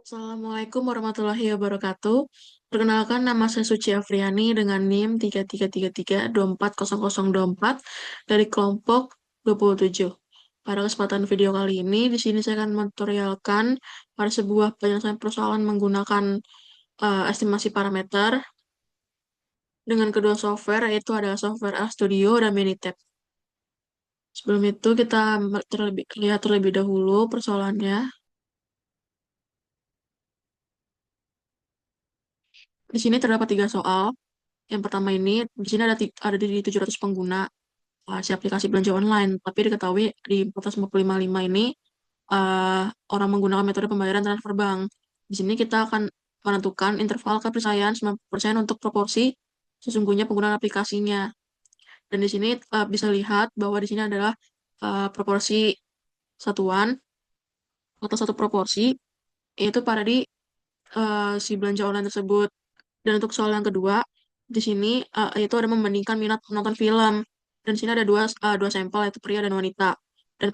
Assalamualaikum warahmatullahi wabarakatuh. Perkenalkan, nama saya Suci Afriani dengan NIM 3333240024 dari kelompok 27. Pada kesempatan video kali ini, di sini saya akan mentutorialkan pada sebuah penyelesaian persoalan menggunakan estimasi parameter dengan kedua software, yaitu adalah software RStudio dan Minitab. Sebelum itu, kita lihat terlebih dahulu persoalannya. Di sini terdapat tiga soal. Yang pertama ini, di sini ada di 700 pengguna si aplikasi belanja online. Tapi diketahui di 455 ini uh, orang menggunakan metode pembayaran transfer bank. Di sini kita akan menentukan interval kepercayaan 90% untuk proporsi sesungguhnya penggunaan aplikasinya. Dan di sini bisa lihat bahwa di sini adalah proporsi satuan atau satu proporsi, yaitu pada di si belanja online tersebut. Dan untuk soal yang kedua, di sini yaitu ada membandingkan minat menonton film. Dan di sini ada dua sampel, yaitu pria dan wanita. Dan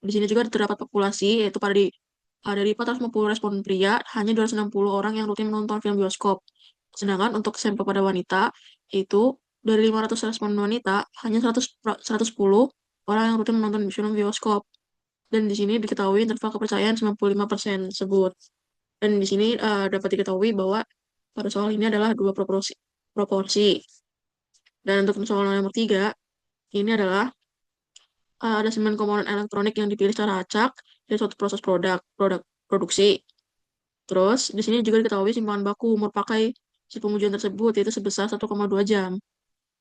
di sini juga terdapat populasi, yaitu dari 450 responden pria, hanya 260 orang yang rutin menonton film bioskop. Sedangkan untuk sampel pada wanita, itu dari 500 responden wanita, hanya 110 orang yang rutin menonton film bioskop. Dan di sini diketahui interval kepercayaan 95% tersebut. Dan di sini dapat diketahui bahwa pada soal ini adalah dua proporsi. Dan untuk soal nomor tiga, ini adalah ada 9 komponen elektronik yang dipilih secara acak dari suatu proses produk produksi. Terus, di sini juga diketahui simpangan baku umur pakai si pengujian tersebut, yaitu sebesar 1,2 jam.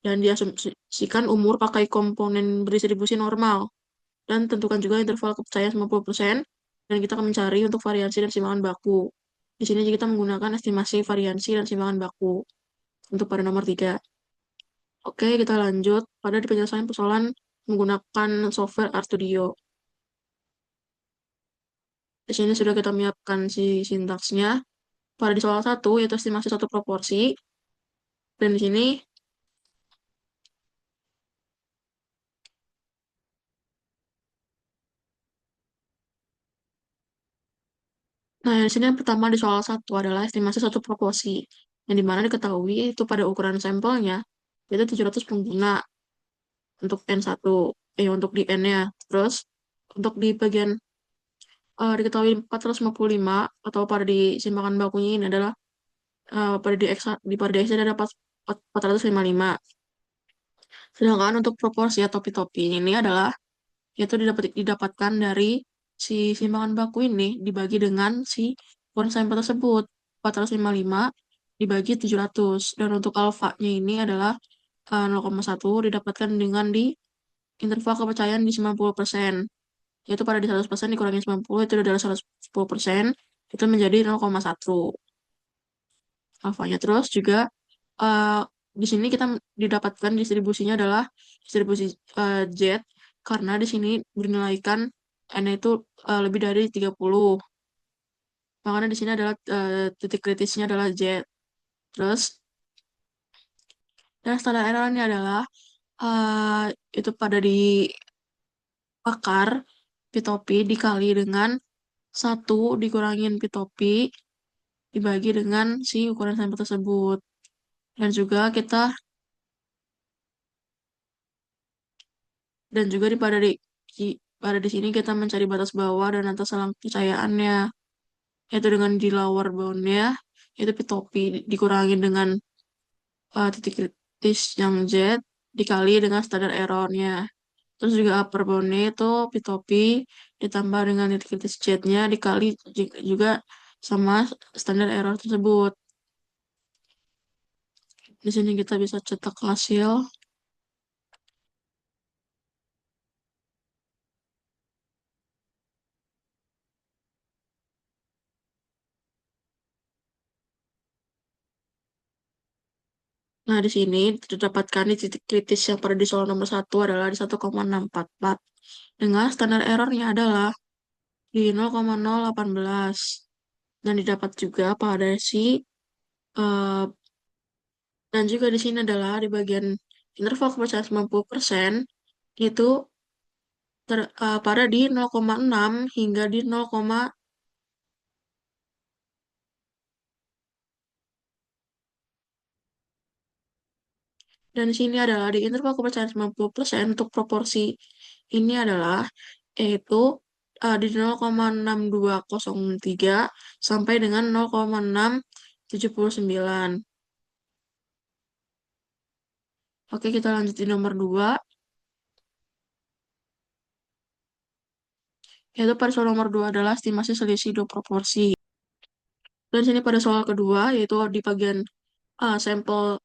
Dan diasumsikan umur pakai komponen berdistribusi normal. Dan tentukan juga interval kepercayaan 90%. Dan kita akan mencari untuk variansi dan simpangan baku. Di sini kita menggunakan estimasi variansi dan simpangan baku untuk pada nomor 3. Oke, kita lanjut pada di penyelesaian persoalan menggunakan software RStudio. Di sini sudah kita menyiapkan si sintaksnya. Pada di soal satu, yaitu estimasi satu proporsi. Dan di sini, nah di sini yang pertama di soal satu adalah estimasi satu proporsi. Yang dimana diketahui itu pada ukuran sampelnya, yaitu 700 pengguna untuk N1, untuk di N-nya. Terus, untuk di bagian diketahui 455 atau pada di simpangan bakunya ini adalah pada di X ada 455. Sedangkan untuk proporsi atau topi-topi ini adalah yaitu didapatkan dari si simpangan baku ini dibagi dengan si ukuran sampel tersebut 455 dibagi 700. Dan untuk alfanya ini adalah 0,1 didapatkan dengan di interval kepercayaan di 90%, yaitu pada di 100% dikurangi 90 itu adalah 110%, itu menjadi 0,1 alfanya. Terus juga eh, di sini kita didapatkan distribusinya adalah distribusi Z, karena di sini bernilaikan N itu lebih dari 30. Makanya di sini adalah titik kritisnya adalah Z. Terus dan standar errornya adalah eh, itu pada di akar pitopi dikali dengan satu dikurangin pitopi dibagi dengan si ukuran sampel tersebut. Dan juga kita dan juga pada di sini kita mencari batas bawah dan atas selang kepercayaannya, yaitu dengan di lower bound-nya itu pitopi dikurangin dengan titik kritis yang Z dikali dengan standar error-nya. Terus juga upper bound-nya itu pitopi ditambah dengan titik kritis Z-nya dikali juga sama standar error tersebut. Di sini kita bisa cetak hasil. Nah, di sini didapatkan di titik kritis yang pada di soal nomor satu adalah di 1,644. Dengan standar errornya adalah di 0,018. Dan didapat juga pada eh, dan juga di sini adalah di bagian interval kepercayaan 90% itu pada di 0,6 hingga di Dan di sini adalah di interval kepercayaan 90% untuk proporsi ini adalah yaitu di 0,6203 sampai dengan 0,679. Oke, kita lanjut di nomor 2, yaitu pada soal nomor 2 adalah estimasi selisih dua proporsi. Dan di sini pada soal kedua, yaitu di bagian sampel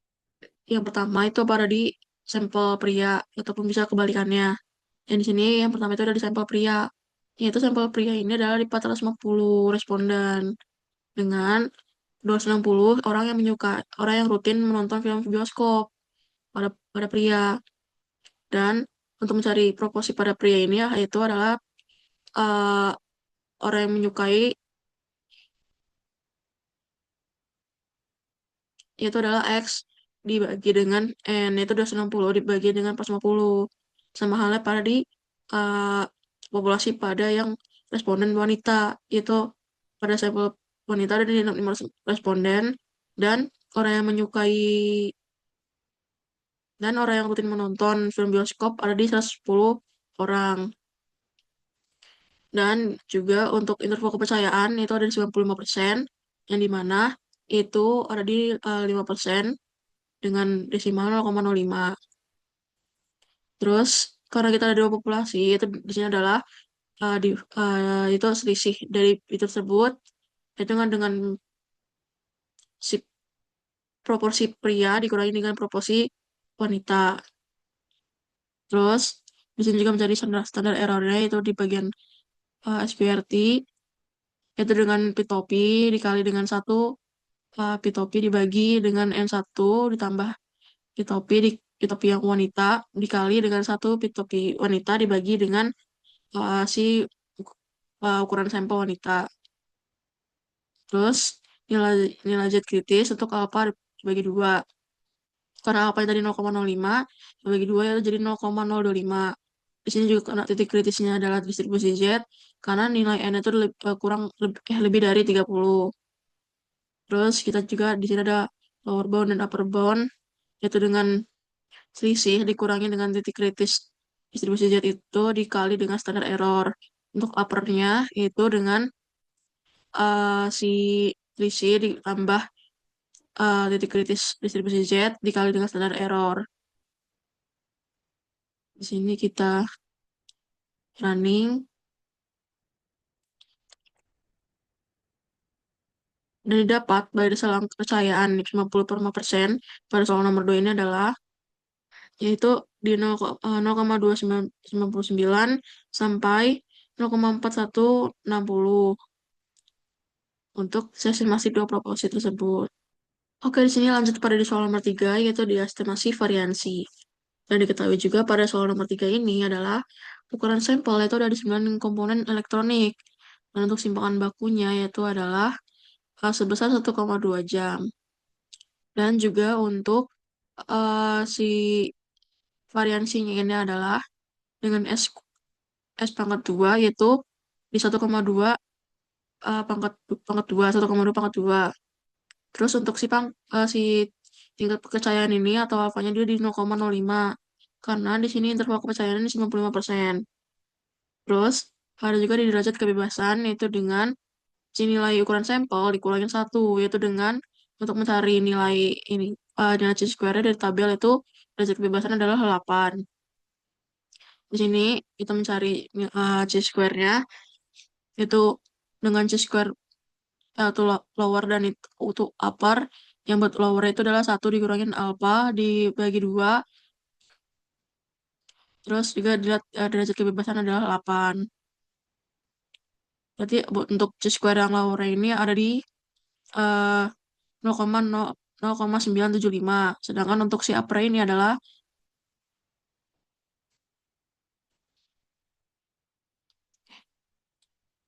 yang pertama itu pada di sampel pria, ataupun bisa kebalikannya. Dan di sini yang pertama itu ada di sampel pria. Yaitu sampel pria ini adalah di 450 responden dengan 260 orang yang orang yang rutin menonton film bioskop pada pria. Dan untuk mencari proporsi pada pria ini ya, itu adalah eh, orang yang menyukai itu adalah X dibagi dengan N, itu 260 dibagi dengan 450. Sama halnya pada di eh, populasi pada yang responden wanita, itu pada sampel wanita ada di 500 responden, dan orang yang menyukai dan orang yang rutin menonton film bioskop ada di 110 orang. Dan juga untuk interval kepercayaan itu ada di 95%, yang dimana itu ada di 5% dengan desimal 0,05. Terus karena kita ada dua populasi, itu di sini adalah itu selisih dari itu tersebut itu dengan si proporsi pria dikurangi dengan proporsi wanita. Terus di sini juga menjadi standar errornya itu di bagian SQRT, itu dengan pitopi dikali dengan satu, pitopi dibagi dengan N1 ditambah pitopi yang wanita dikali dengan satu pitopi wanita dibagi dengan si ukuran sampel wanita. Terus nilai nilai Z kritis untuk alpha dibagi dua. Karena alpha yang tadi 0,05 dibagi dua itu jadi 0,025. Di sini juga karena titik kritisnya adalah distribusi Z, karena nilai N itu lebih dari 30. Terus kita juga di sini ada lower bound dan upper bound, yaitu dengan selisih dikurangi dengan titik kritis distribusi Z itu dikali dengan standar error. Untuk uppernya itu dengan si selisih ditambah titik kritis distribusi Z dikali dengan standar error. Di sini kita running dan didapat dari dasar kepercayaan 90,5% pada soal nomor 2 ini adalah yaitu di 0,2999 sampai 0,4160 untuk estimasi dua proporsi tersebut. Oke, di sini lanjut pada di soal nomor 3, yaitu di estimasi variansi. Dan diketahui juga pada soal nomor 3 ini adalah ukuran sampel yaitu ada di 9 komponen elektronik. Dan untuk simpangan bakunya yaitu adalah sebesar 1,2 jam. Dan juga untuk si variansinya ini adalah dengan S pangkat 2 yaitu di 1,2 pangkat pangkat 2, 1,2 pangkat 2. Terus untuk si tingkat kepercayaan ini atau alfanya dia di 0,05. Karena di sini interval kepercayaan ini 95%. Terus ada juga di derajat kebebasan yaitu dengan si nilai ukuran sampel dikurangin satu, yaitu dengan untuk mencari nilai ini nilai C-square dari tabel itu derajat kebebasan adalah 8. Di sini kita mencari C-square-nya itu dengan C-square itu lower dan itu upper. Yang buat lower itu adalah satu dikurangin alpha dibagi dua. Terus juga dilihat derajat kebebasan adalah 8. Berarti untuk C-square yang lower ini ada di eh, 0,975. Sedangkan untuk si upper ini adalah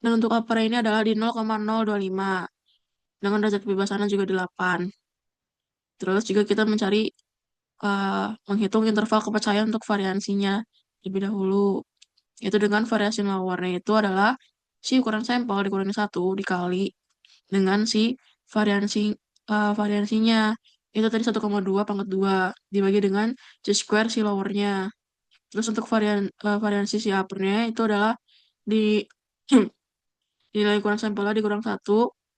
dan untuk upper ini adalah di 0,025. Dengan derajat kebebasannya juga di 8. Terus juga kita mencari menghitung interval kepercayaan untuk variansinya lebih dahulu. Yaitu dengan variasi lowernya itu adalah si ukuran sampel dikurangi satu dikali dengan si variansinya. itu tadi 1,2 pangkat 2 dibagi dengan C square si lowernya. Terus untuk variansi si uppernya itu adalah di nilai kurang sampelnya dikurang 1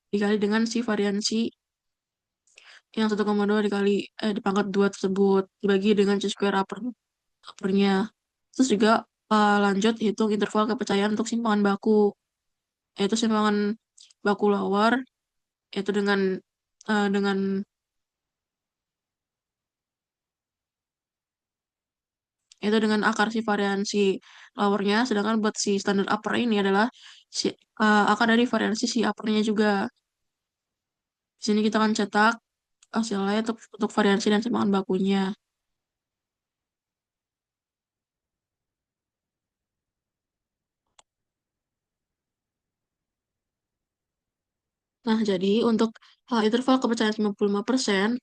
dikali dengan si variansi yang 1,2 di pangkat 2 tersebut dibagi dengan C square uppernya. Terus juga lanjut hitung interval kepercayaan untuk simpangan baku, yaitu simpangan baku lower, yaitu dengan akar si variansi lowernya, sedangkan buat si standar upper ini adalah si, akar dari variansi si uppernya juga. Di sini kita akan cetak hasilnya untuk variansi dan simpangan bakunya. Nah, jadi untuk interval kepercayaan 95%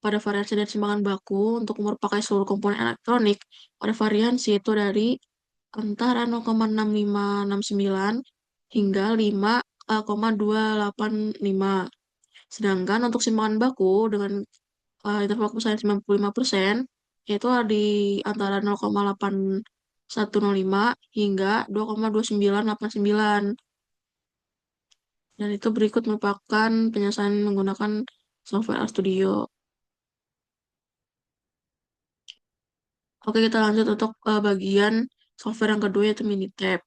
pada variansi dan simpangan baku untuk umur pakai seluruh komponen elektronik pada variansi itu dari antara 0,6569 hingga 5,285. Sedangkan untuk simpangan baku dengan interval kepercayaan 95% yaitu di antara 0,8105 hingga 2,2989. Dan itu berikut merupakan penyelesaian menggunakan software RStudio. Oke, kita lanjut untuk bagian software yang kedua yaitu Minitab.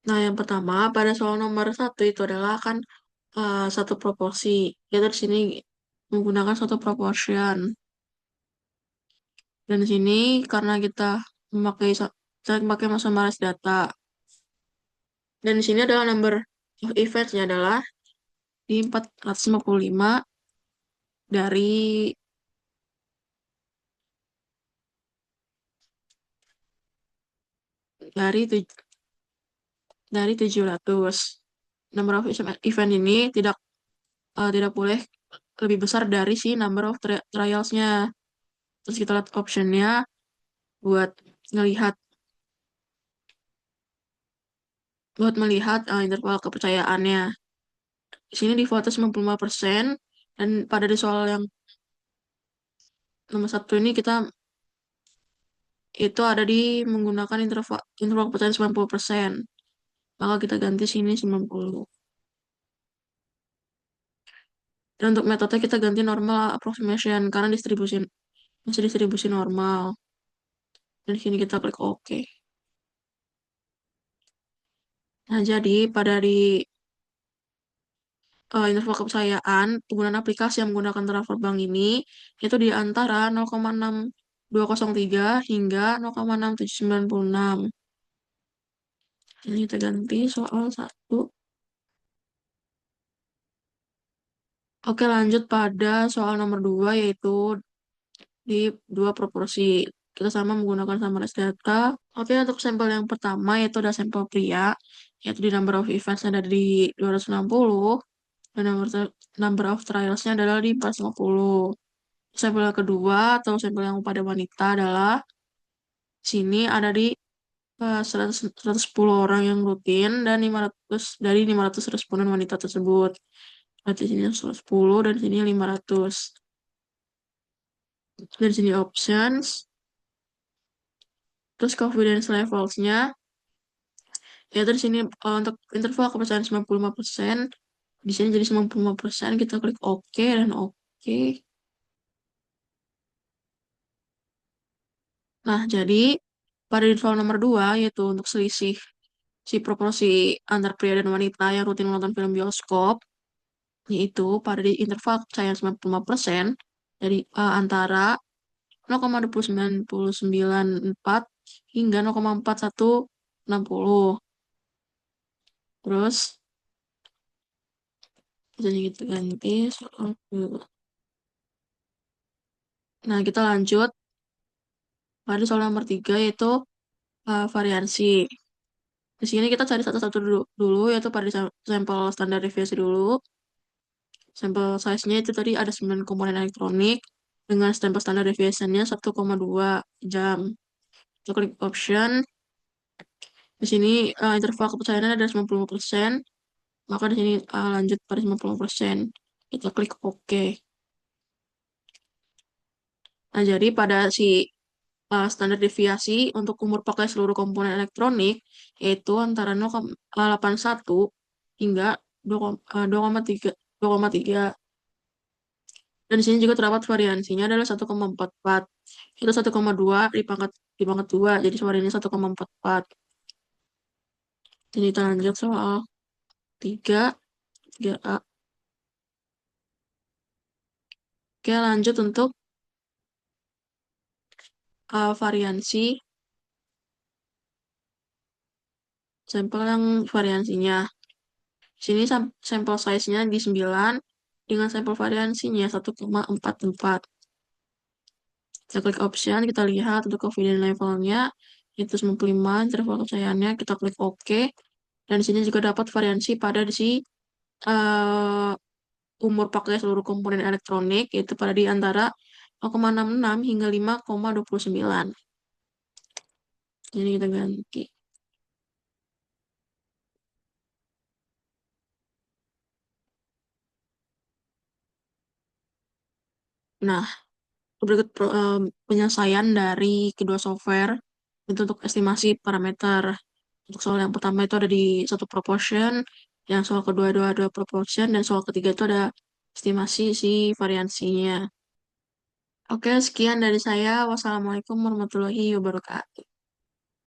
Nah, yang pertama pada soal nomor 1 itu adalah kan satu proporsi. Kita di sini menggunakan satu proportion. Dan di sini karena kita memakai maximalist data. Dan di sini adalah number of events-nya adalah di 455 dari dari tuj- dari 700. Number of event ini tidak boleh lebih besar dari si number of trials-nya. Terus kita lihat optionnya buat ngelihat buat melihat interval kepercayaannya. Di sini di vote 95% dan pada di soal yang nomor 1 ini kita itu ada di menggunakan interval kepercayaan 90%. Maka kita ganti sini 90. Dan untuk metode kita ganti normal approximation karena masih distribusi normal. Dan di sini kita klik OK. Nah, jadi pada di interval kepercayaan penggunaan aplikasi yang menggunakan transfer bank ini itu di antara 0,6203 hingga 0,6796. Ini kita ganti soal 1. Oke, lanjut pada soal nomor 2 yaitu di dua proporsi. Kita sama menggunakan summarized data. Oke, untuk sampel yang pertama yaitu ada sampel pria, yaitu di number of events ada di 260 dan number of trials-nya adalah di 450. Sampel yang kedua atau sampel yang pada wanita adalah sini ada di 110 orang yang rutin dan 500 responden wanita tersebut. Berarti sini 110 dan sini 500. Dari sini options. Terus confidence levels-nya yaitu di sini untuk interval kepercayaan 95%. Di sini jadi 95%. Kita klik OK dan OK. Nah, jadi pada interval nomor 2 yaitu untuk selisih si proporsi antar pria dan wanita yang rutin menonton film bioskop, yaitu pada di interval kepercayaan 95% dari antara 0,29994 hingga 0,4160. Terus jadi kita ganti soal dulu. Nah, kita lanjut pada soal nomor 3 yaitu variansi. Di sini kita cari satu-satu dulu yaitu pada sampel standar deviasi dulu. Sampel size-nya itu tadi ada 9 komponen elektronik dengan sampel standar deviation-nya 1,2 jam. Kita klik option. Di sini interval kepercayaannya ada 90%, maka di sini lanjut pada 90%. Kita klik OK. Nah, jadi pada si standar deviasi untuk umur pakai seluruh komponen elektronik yaitu antara 0,81 hingga 2,3. 2,3. Dan di sini juga terdapat variansinya adalah 1,44. Itu 1,2 di pangkat 2, jadi variannya 1,44. Jadi kita lanjut soal 3, 3A. Oke, lanjut untuk variansi sampel yang variansinya. Di sini sampel size-nya di 9 dengan sampel variansinya 1,44. Kita klik option, kita lihat untuk confidence levelnya itu 95, interval kepercayaannya, kita klik OK. Dan di sini juga dapat variansi pada di si eh, umur pakai seluruh komponen elektronik, yaitu pada di antara 0,66 hingga 5,29. Jadi kita ganti. Nah, berikut penyelesaian dari kedua software itu untuk estimasi parameter. Untuk soal yang pertama itu ada di satu proportion, yang soal kedua ada dua proportion, dan soal ketiga itu ada estimasi si variansinya. Oke, sekian dari saya. Wassalamualaikum warahmatullahi wabarakatuh.